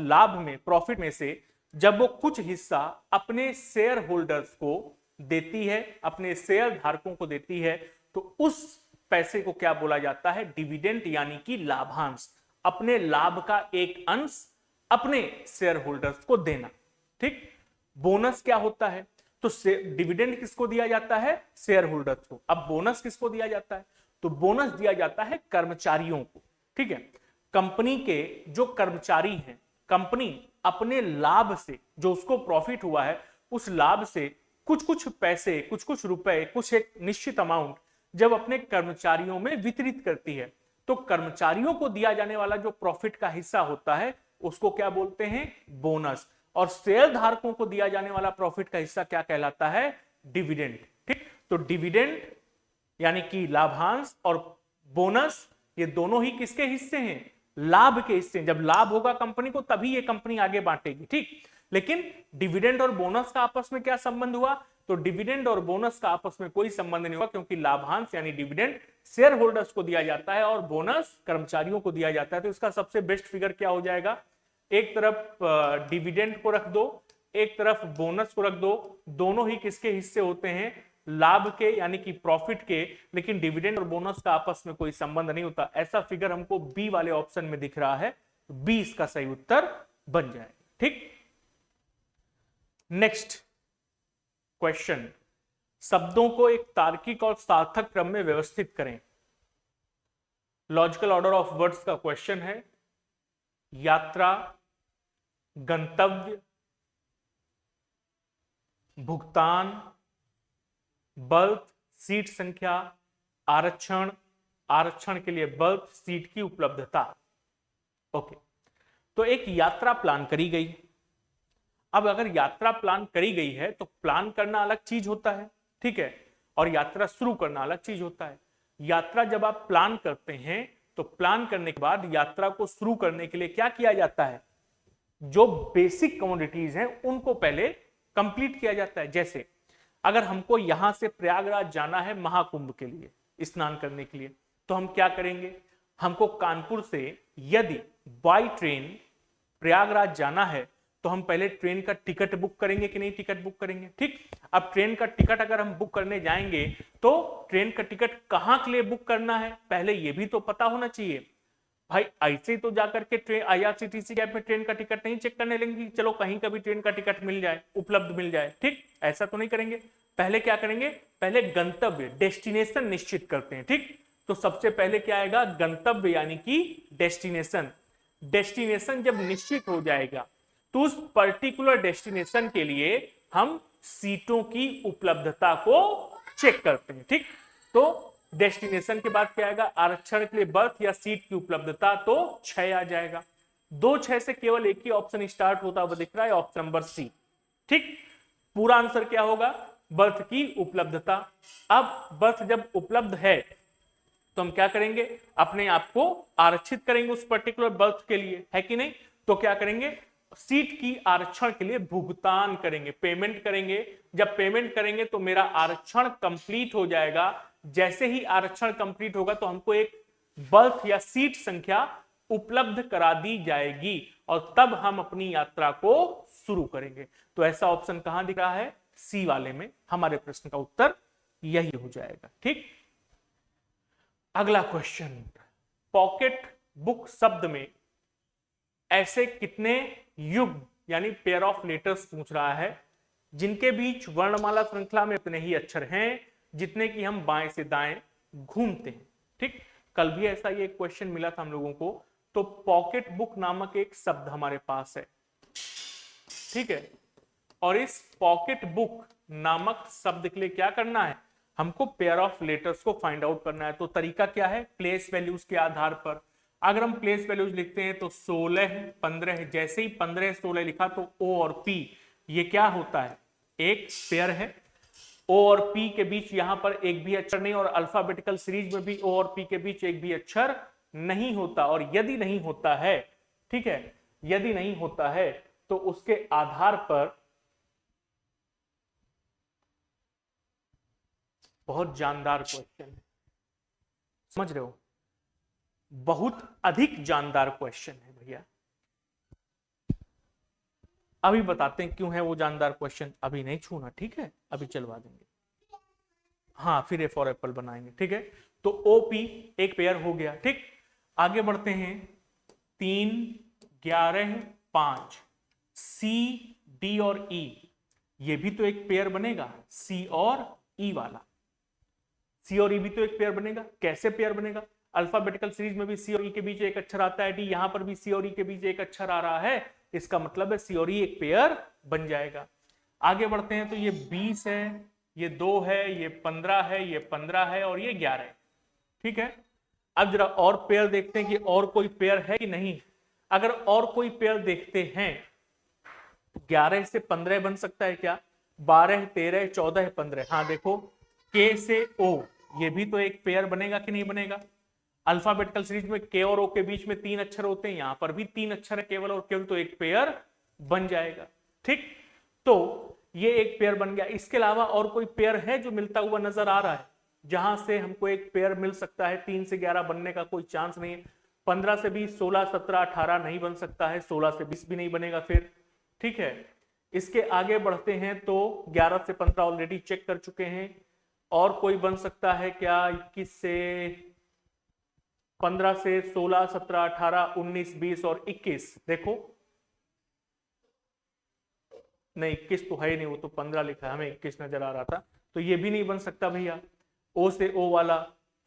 लाभ में, प्रॉफिट में से जब वो कुछ हिस्सा अपने शेयर होल्डर्स को देती है, अपने शेयर धारकों को देती है, तो उस पैसे को क्या बोला जाता है? डिविडेंड, यानी कि लाभांश। अपने लाभ का एक अंश अपने शेयर होल्डर्स को देना। ठीक, बोनस क्या होता है? तो डिविडेंड किसको दिया जाता है? शेयर होल्डर्स को। अब बोनस किसको दिया जाता है? तो बोनस दिया जाता है कर्मचारियों को। ठीक है, कंपनी के जो कर्मचारी हैं, कंपनी अपने लाभ से, जो उसको प्रॉफिट हुआ है, उस लाभ से कुछ कुछ पैसे, कुछ कुछ रुपए, कुछ एक निश्चित अमाउंट जब अपने कर्मचारियों में वितरित करती है, तो कर्मचारियों को दिया जाने वाला जो प्रॉफिट का हिस्सा होता है उसको क्या बोलते हैं? बोनस। और शेयर धारकों को दिया जाने वाला प्रॉफिट का हिस्सा क्या कहलाता है? डिविडेंड। ठीक, तो डिविडेंड यानी कि लाभांश और बोनस, ये दोनों ही किसके हिस्से हैं? लाभ के हिस्से। जब लाभ होगा कंपनी को तभी ये कंपनी आगे बांटेगी। ठीक, लेकिन डिविडेंड और बोनस का आपस में क्या संबंध हुआ? तो डिविडेंड और बोनस का आपस में कोई संबंध नहीं हुआ, क्योंकि लाभांश यानी डिविडेंड शेयर होल्डर्स को दिया जाता है और बोनस कर्मचारियों को दिया जाता है। तो इसका सबसे बेस्ट फिगर क्या हो जाएगा? एक तरफ डिविडेंड को रख दो, एक तरफ बोनस को रख दो, दोनों ही किसके हिस्से होते हैं? लाभ के, यानी कि प्रॉफिट के। लेकिन डिविडेंड और बोनस का आपस में कोई संबंध नहीं होता। ऐसा फिगर हमको बी वाले ऑप्शन में दिख रहा है, तो बी इसका सही उत्तर बन जाएगा। ठीक, नेक्स्ट क्वेश्चन, शब्दों को एक तार्किक और सार्थक क्रम में व्यवस्थित करें। लॉजिकल ऑर्डर ऑफ वर्ड्स का क्वेश्चन है। यात्रा, गंतव्य, भुगतान, बर्थ, सीट संख्या, आरक्षण, आरक्षण के लिए बर्थ, सीट की उपलब्धता। ओके, तो एक यात्रा प्लान करी गई। अब अगर यात्रा प्लान करी गई है तो प्लान करना अलग चीज होता है, ठीक है, और यात्रा शुरू करना अलग चीज होता है। यात्रा जब आप प्लान करते हैं तो प्लान करने के बाद यात्रा को शुरू करने के लिए क्या किया जाता है? जो बेसिक कमोडिटीज हैं उनको पहले कंप्लीट किया जाता है। जैसे अगर हमको यहां से प्रयागराज जाना है महाकुंभ के लिए, स्नान करने के लिए, तो हम क्या करेंगे? हमको कानपुर से यदि बाय ट्रेन प्रयागराज जाना है तो हम पहले ट्रेन का टिकट बुक करेंगे कि नहीं? टिकट बुक करेंगे। ठीक, अब ट्रेन का टिकट अगर हम बुक करने जाएंगे तो ट्रेन का टिकट कहां के लिए बुक करना है पहले ये भी तो पता होना चाहिए। भाई ऐसे तो जाकर के ट्रेन आईआरसीटीसी ऐप में ट्रेन का टिकट नहीं चेक करने लेंगे, चलो कहीं का भी ट्रेन का टिकट मिल जाए, उपलब्ध मिल जाए। ठीक, ऐसा तो नहीं करेंगे। पहले क्या करेंगे? पहले गंतव्य, डेस्टिनेशन निश्चित करते हैं। ठीक, तो सबसे पहले क्या आएगा? गंतव्य यानी कि डेस्टिनेशन। डेस्टिनेशन जब निश्चित हो जाएगा तो उस पर्टिकुलर डेस्टिनेशन के लिए हम सीटों की उपलब्धता को चेक करते हैं। ठीक, तो डेस्टिनेशन के बाद क्या आएगा, आरक्षण के लिए बर्थ या सीट की उपलब्धता, तो 6 आ जाएगा। 2 6 से केवल एक ही ऑप्शन स्टार्ट होता हुआ दिख रहा है, ऑप्शन नंबर सी। ठीक, पूरा आंसर क्या होगा, बर्थ की उपलब्धता। अब बर्थ जब उपलब्ध है तो हम क्या करेंगे, अपने आप को आरक्षित करेंगे उस पर्टिकुलर बर्थ के लिए, है कि नहीं। तो क्या करेंगे, सीट की आरक्षण के लिए भुगतान करेंगे, पेमेंट करेंगे। जब पेमेंट करेंगे तो मेरा आरक्षण कंप्लीट हो जाएगा। जैसे ही आरक्षण कंप्लीट होगा तो हमको एक बर्थ या सीट संख्या उपलब्ध करा दी जाएगी और तब हम अपनी यात्रा को शुरू करेंगे। तो ऐसा ऑप्शन कहां दिख रहा है, सी वाले में। हमारे प्रश्न का उत्तर यही हो जाएगा। ठीक, अगला क्वेश्चन, पॉकेट बुक शब्द में ऐसे कितने युग्म यानी पेयर ऑफ लेटर्स पूछ रहा है जिनके बीच वर्णमाला श्रृंखला में उतने ही अक्षर हैं जितने कि हम बाएं से दाएं घूमते हैं। ठीक, कल भी ऐसा ही एक क्वेश्चन मिला था हम लोगों को। तो पॉकेट बुक नामक एक शब्द हमारे पास है, ठीक है, और इस पॉकेट बुक नामक शब्द के लिए क्या करना है, हमको पेयर ऑफ लेटर्स को फाइंड आउट करना है। तो तरीका क्या है, प्लेस वैल्यूज के आधार पर। अगर हम प्लेस वैल्यूज लिखते हैं तो 16 15, जैसे ही 15 16 लिखा तो ओ और पी ये क्या होता है, एक पेयर है। ओ और पी के बीच यहां पर एक भी अक्षर नहीं, और अल्फाबेटिकल सीरीज में भी ओ और पी के बीच एक भी अक्षर नहीं होता। और यदि नहीं होता है, ठीक है, यदि नहीं होता है तो उसके आधार पर बहुत जानदार क्वेश्चन है, समझ रहे हो, बहुत अधिक जानदार क्वेश्चन है भैया। अभी बताते हैं क्यों है वो जानदार क्वेश्चन, अभी नहीं छूना, ठीक है, अभी चलवा देंगे। हाँ, फिर ए फॉर एप्पल बनाएंगे, ठीक है। तो ओपी एक पेयर हो गया। ठीक, आगे बढ़ते हैं, 3 11 5, सी डी और ई, ये भी तो एक पेयर बनेगा, सी और ई वाला। सी और ई भी तो एक पेयर बनेगा। कैसे पेयर बनेगा, अल्फाबेटिकल सीरीज में भी सी और ई के बीच एक अक्षर आता है डी, यहां पर भी सी और ई के बीच एक अक्षर आ रहा है, इसका मतलब है सी और ई एक पेयर बन जाएगा। आगे बढ़ते हैं, तो ये 20 है, ये 2 है, ये 15 है, ये 15 है और ये 11 है। ठीक है, अब जरा और पेयर देखते हैं कि और कोई पेयर है कि नहीं। अगर और कोई पेयर देखते हैं, 11 से 15 बन सकता है क्या, 12 13 14 15। हाँ देखो, के से ओ, ये भी तो एक पेयर बनेगा कि नहीं बनेगा। अल्फाबेटिकल सीरीज में के और ओ के बीच में 3 अक्षर होते हैं, यहां पर भी 3 अक्षर है केवल और केवल, तो एक पेयर बन जाएगा। ठीक, तो ये एक पेयर बन गया। इसके अलावा और कोई पेयर है जो मिलता हुआ नजर आ रहा है, जहां से हमको एक पेयर मिल सकता है। 3 से 11 बनने का कोई चांस नहीं है। 15 से 20 16 17 18 नहीं बन सकता है, 16 से 20 भी नहीं बनेगा फिर। ठीक है, इसके आगे बढ़ते हैं, तो 11 से 15 ऑलरेडी चेक कर चुके हैं। और कोई बन सकता है क्या, 21 से 15 से 16 17 18 19 20 और 21। देखो नहीं, 21 तो है ही नहीं, वो तो 15 लिखा है, हमें 21 नजर आ रहा था, तो ये भी नहीं बन सकता भैया। ओ से ओ वाला,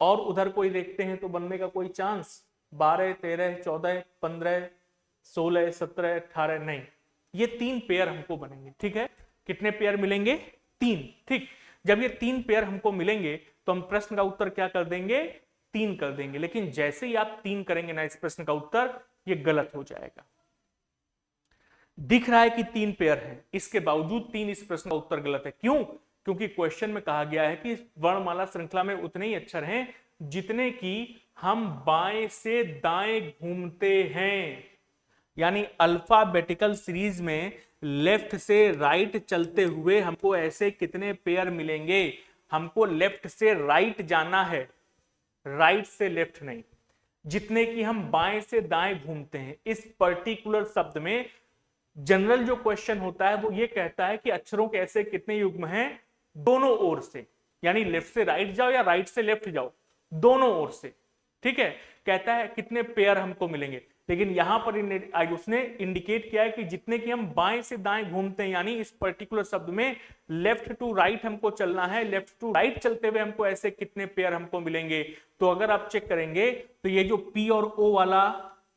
और उधर कोई देखते हैं तो बनने का कोई चांस, 12 13 14 15 16 17 18 नहीं, ये 3 पेयर हमको बनेंगे। ठीक है, कितने पेयर मिलेंगे, 3। ठीक, जब ये 3 पेयर हमको मिलेंगे तो हम प्रश्न का उत्तर क्या कर देंगे, 3 कर देंगे। लेकिन जैसे ही आप 3 करेंगे ना इस प्रश्न का उत्तर, ये गलत हो जाएगा। दिख रहा है कि 3 पेयर है, इसके बावजूद 3 इस प्रश्न का उत्तर गलत है। क्यों, क्योंकि क्वेश्चन में कहा गया है कि वर्णमाला श्रृंखला में उतने ही अक्षर हैं जितने कि हम बाएं से दाएं घूमते हैं। यानी अल्फाबेटिकल सीरीज में लेफ्ट से राइट चलते हुए हमको ऐसे कितने पेयर मिलेंगे, हमको लेफ्ट से राइट जाना है, राइट से लेफ्ट नहीं, जितने कि हम बाएं से दाएं घूमते हैं। इस पर्टिकुलर शब्द में जनरल जो क्वेश्चन होता है वो ये कहता है कि अक्षरों के ऐसे कितने युग्म हैं दोनों ओर से, यानी लेफ्ट से राइट जाओ या राइट से लेफ्ट जाओ, दोनों ओर से। ठीक है, कहता है कितने पेयर हमको मिलेंगे, लेकिन यहां पर उसने इंडिकेट किया है कि जितने कि हम बाएं से दाएं घूमते हैं, यानी इस पर्टिकुलर शब्द में लेफ्ट टू राइट हमको चलना है। लेफ्ट टू राइट चलते हुए हमको ऐसे कितने पेयर हमको मिलेंगे। तो अगर आप चेक करेंगे तो ये जो पी और ओ वाला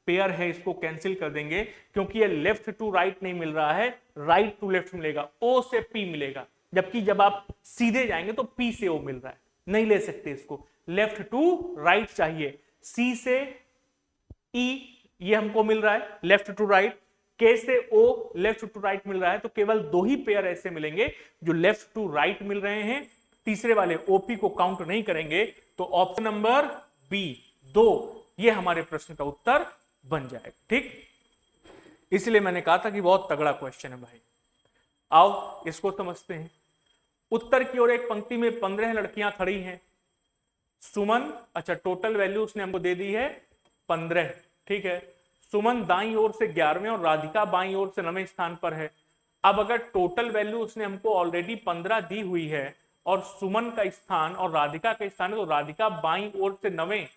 पेयर है इसको कैंसिल कर देंगे, क्योंकि ये लेफ्ट टू राइट नहीं मिल रहा है, राइट टू लेफ्ट मिलेगा, ओ से पी मिलेगा। जबकि जब आप सीधे जाएंगे तो पी से ओ मिल रहा है, नहीं ले सकते इसको, लेफ्ट टू राइट चाहिए। सी से ई ये हमको मिल रहा है लेफ्ट टू राइट, के से ओ लेफ्ट टू राइट मिल रहा है, तो केवल दो ही पेयर ऐसे मिलेंगे जो लेफ्ट टू राइट मिल रहे हैं, तीसरे वाले ओपी को काउंट नहीं करेंगे। तो ऑप्शन नंबर बी 2 ये हमारे प्रश्न का उत्तर बन जाएगा। ठीक, इसलिए मैंने कहा था कि बहुत तगड़ा क्वेश्चन है भाई। आओ इसको समझते हैं। उत्तर की ओर एक पंक्ति में 15 लड़कियां खड़ी हैं। सुमन, अच्छा टोटल वैल्यू उसने हमको दे दी है 15, ठीक है। सुमन दाईं ओर से 11वें और राधिका बाईं ओर से 9वें स्थान पर है। अब अगर टोटल वैल्यू उसने हमको ऑलरेडी 15 दी हुई है और सुमन का स्थान और राधिका का स्थान है, तो राधिका बाईं ओर से 9वें,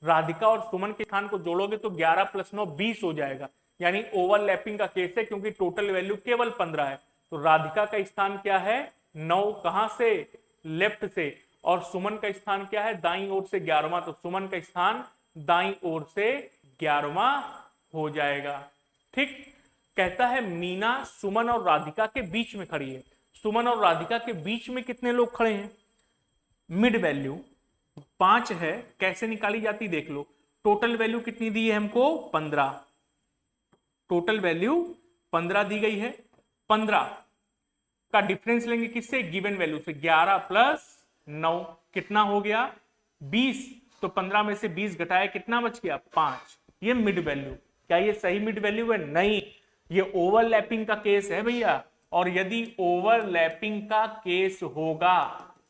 राधिका और सुमन के स्थान को जोड़ोगे तो 11 + 9 20 हो जाएगा, यानी ओवरलैपिंग का केस है क्योंकि टोटल वैल्यू केवल 15 है। तो राधिका का स्थान क्या है 9, कहां से, लेफ्ट से, और सुमन का स्थान क्या है दाईं ओर से 11वां, तो सुमन का स्थान दाईं ओर से 11वां हो जाएगा। ठीक, कहता है मीना सुमन और राधिका के बीच में खड़ी है। सुमन और राधिका के बीच में कितने लोग खड़े हैं, मिड वैल्यू 5 है, कैसे निकाली जाती देख लो। टोटल वैल्यू कितनी दी है हमको 15, टोटल वैल्यू 15 दी गई है, 15 का डिफरेंस लेंगे किससे, गिवन वैल्यू से, 11 + 9 कितना हो गया 20, तो 15 में से 20 घटाया कितना बच गया 5, ये मिड वैल्यू। क्या ये सही मिड वैल्यू है, नहीं, ये ओवरलैपिंग का केस है भैया, और यदि ओवरलैपिंग का केस होगा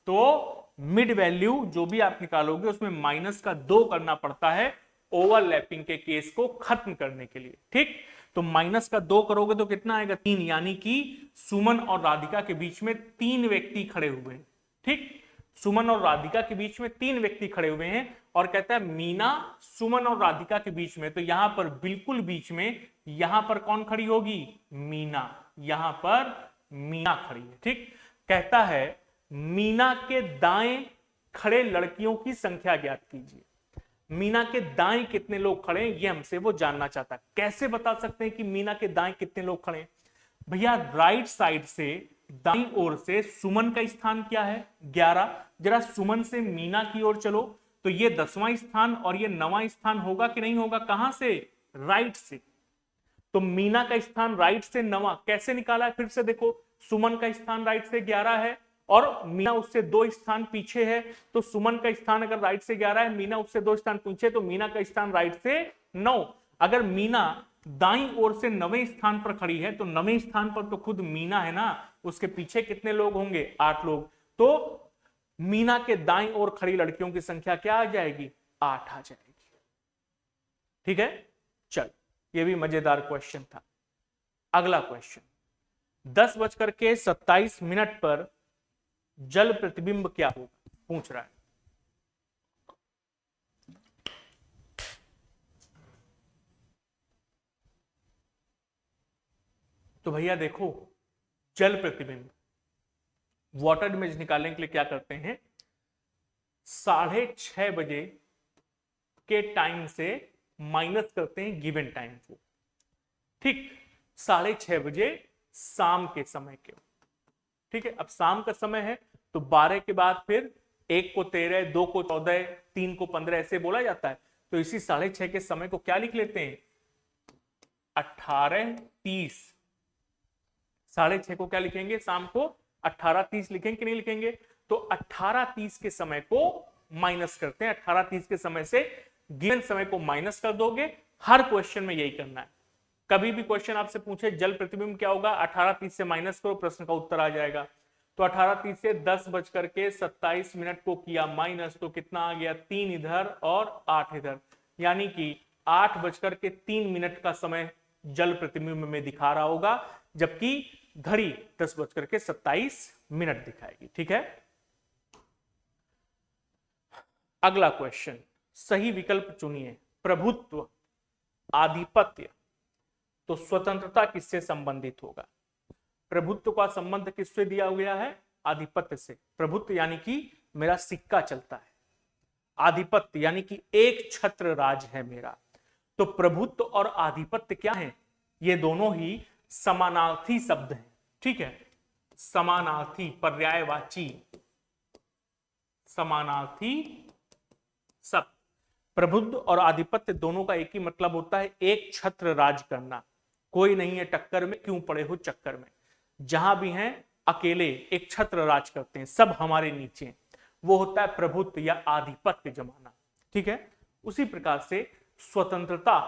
तो मिड वैल्यू जो भी आप निकालोगे उसमें -2 करना पड़ता है ओवरलैपिंग के केस को खत्म करने के लिए। ठीक, तो -2 करोगे तो कितना आएगा 3, यानी कि सुमन और राधिका के बीच में 3 व्यक्ति खड़े हुए हैं। ठीक, सुमन और राधिका के बीच में 3 व्यक्ति खड़े हुए हैं, और कहता है मीना सुमन और राधिका के बीच में, तो यहां पर बिल्कुल बीच में, यहां पर कौन खड़ी होगी, मीना, यहां पर मीना खड़ी है। ठीक, कहता है मीना के दाएं खड़े लड़कियों की संख्या ज्ञात कीजिए। मीना के दाएं कितने लोग खड़े हैं ये हमसे वो जानना चाहता है। कैसे बता सकते हैं कि मीना के दाएं कितने लोग खड़े हैं, भैया राइट साइड से दाईं ओर से सुमन का स्थान क्या है 11, जरा सुमन से मीना की ओर चलो, तो ये 10वां स्थान और ये 9वां स्थान होगा कि नहीं होगा, कहां से, राइट से। तो मीना का स्थान राइट से 9वां कैसे निकाला है, फिर से देखो, सुमन का स्थान राइट से 11 है और मीना उससे 2 स्थान पीछे है, तो सुमन का स्थान अगर राइट से 11 है, मीना उससे 2 स्थान पीछे, तो मीना का स्थान राइट से 9। अगर मीना दाईं ओर से 9वें स्थान पर खड़ी है, तो 9वें स्थान पर तो खुद मीना है ना, उसके पीछे कितने लोग होंगे 8 लोग, तो मीना के दाईं ओर खड़ी लड़कियों की संख्या क्या आ जाएगी 8 आ जाएगी। ठीक है, चल ये भी मजेदार क्वेश्चन था। अगला क्वेश्चन, 10:27 पर जल प्रतिबिंब क्या होगा, पूछ रहा है। तो भैया देखो, जल प्रतिबिंब वाटर इमेज निकालने के लिए क्या करते हैं, 6:30 बजे के टाइम से माइनस करते हैं गिवन टाइम को। ठीक, 6:30 बजे शाम के समय के, ठीक है। अब शाम का समय है तो 12 के बाद फिर 1 को 13, 2 को 14, 3 को 15 ऐसे बोला जाता है। तो इसी 6:30 के समय को क्या लिख लेते हैं 18:30। 6:30 को क्या लिखेंगे, शाम को 18:30 लिखेंगे कि नहीं लिखेंगे, तो 18:30 के समय को माइनस करते हैं। 18:30 के समय से गिवन समय को माइनस कर दोगे। हर क्वेश्चन में यही करना है। कभी भी क्वेश्चन आपसे पूछे जल प्रतिबिंब क्या होगा, 18:30 से माइनस करो, प्रश्न का उत्तर आ जाएगा। तो 18:30 से 10:27 को किया माइनस, तो कितना आ गया 3 इधर और 8 इधर, यानी कि 8:03 का समय जल प्रतिबिंब में दिखा रहा होगा, जबकि घड़ी 10:27 दिखाएगी। ठीक है, अगला क्वेश्चन, सही विकल्प चुनिए। प्रभुत्व, आधिपत्य, तो स्वतंत्रता किससे संबंधित होगा। प्रभुत्व का संबंध किससे दिया गया है, आधिपत्य से। प्रभुत्व यानी कि मेरा सिक्का चलता है, आधिपत्य यानी कि एक छत्र राज है मेरा। तो प्रभुत्व और आधिपत्य क्या है, ये दोनों ही समानार्थी शब्द हैं। ठीक है, समानार्थी, पर्यायवाची, समानार्थी शब्द। प्रबुद्ध और आधिपत्य दोनों का एक ही मतलब होता है, एक छत्र राज करना। कोई नहीं है टक्कर में, क्यों पड़े हो चक्कर में। जहां भी हैं अकेले एक छत्र राज करते हैं, सब हमारे नीचे, वो होता है प्रभुत्व या आधिपत्य जमाना। ठीक है, उसी प्रकार से स्वतंत्रता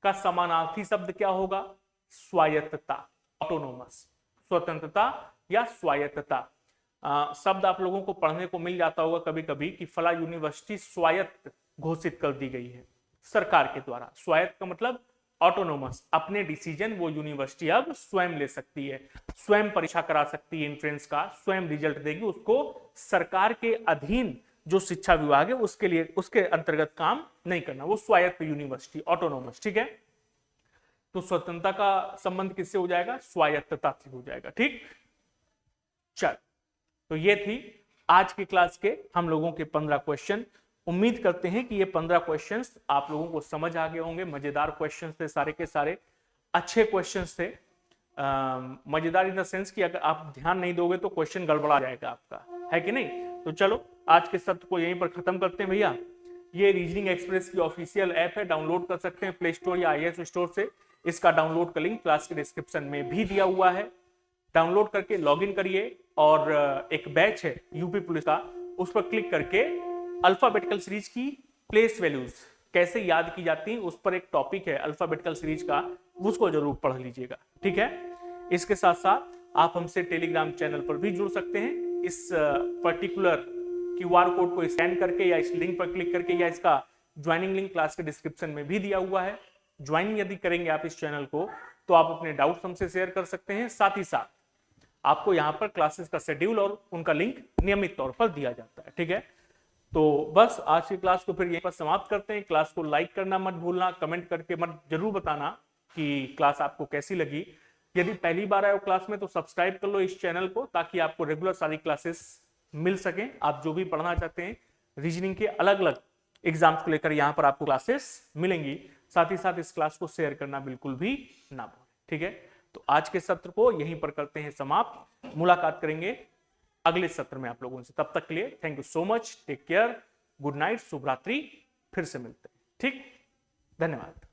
का समानार्थी शब्द क्या होगा? स्वायत्तता, ऑटोनोमस। स्वतंत्रता या स्वायत्तता शब्द आप लोगों को पढ़ने को मिल जाता होगा कभी कभी कि फला यूनिवर्सिटी स्वायत्त घोषित कर दी गई है सरकार के द्वारा। स्वायत्त का मतलब ऑटोनोमस, अपने डिसीजन वो यूनिवर्सिटी अब स्वयं ले सकती है, स्वयं परीक्षा करा सकती है एंट्रेंस का, स्वयं रिजल्ट देगी, उसको सरकार के अधीन जो शिक्षा विभाग है उसके लिए, उसके अंतर्गत काम नहीं करना, वो स्वायत्त यूनिवर्सिटी, ऑटोनोमस। ठीक है, तो स्वतंत्रता का संबंध किससे हो जाएगा? स्वायत्तता से हो जाएगा। ठीक, चल, तो ये थी आज की क्लास के हम लोगों के 15 क्वेश्चन। उम्मीद करते हैं कि ये 15 क्वेश्चंस आप लोगों को समझ आ गए होंगे। मजेदार क्वेश्चंस थे, सारे के सारे अच्छे क्वेश्चंस थे। मजेदार इन द सेंस कि अगर आप ध्यान नहीं दोगे तो क्वेश्चन गड़बड़ा जाएगा आपका, है कि नहीं? तो चलो आज के सत्र को यहीं पर खत्म करते हैं भैया। ये रीजनिंग एक्सप्रेस की ऑफिशियल ऐप है, डाउनलोड कर सकते हैं प्ले स्टोर या iOS स्टोर से। इसका डाउनलोड का लिंक क्लास के डिस्क्रिप्शन में भी दिया हुआ है। डाउनलोड करके लॉगिन करिए और एक बैच है यूपी पुलिस का, उस पर क्लिक करके अल्फाबेटिकल सीरीज की प्लेस वैल्यूज कैसे याद की जाती हैं, उस पर एक टॉपिक है अल्फाबेटिकल सीरीज का, उसको जरूर पढ़ लीजिएगा। ठीक है, इसके साथ साथ आप हमसे टेलीग्राम चैनल पर भी जुड़ सकते हैं। इस पर्टिकुलर QR कोड को स्कैन करके या इस लिंक पर क्लिक करके, या इसका ज्वाइनिंग लिंक क्लास के डिस्क्रिप्शन में भी दिया हुआ है। ज्वाइन यदि करेंगे आप इस चैनल को तो आप अपने डाउट्स हमसे शेयर कर सकते हैं। साथ ही साथ आपको यहाँ पर क्लासेस का शेड्यूल और उनका लिंक नियमित तौर पर दिया जाता है। ठीक है, तो बस आज की क्लास को फिर यहीं पर समाप्त करते हैं। क्लास को लाइक करना मत भूलना, कमेंट करके मत जरूर बताना कि क्लास आपको कैसी लगी। यदि पहली बार आए हो क्लास में तो सब्सक्राइब कर लो इस चैनल को, ताकि आपको रेगुलर सारी क्लासेस मिल सके। आप जो भी पढ़ना चाहते हैं रीजनिंग के अलग अलग एग्जाम्स को लेकर यहाँ पर आपको क्लासेस मिलेंगी। साथ ही साथ इस क्लास को शेयर करना बिल्कुल भी ना भूलें। ठीक है, तो आज के सत्र को यहीं पर करते हैं समाप्त। मुलाकात करेंगे अगले सत्र में आप लोगों से। तब तक के लिए thank you so much, take care, good night, शुभ रात्रि, फिर से मिलते हैं। ठीक, धन्यवाद।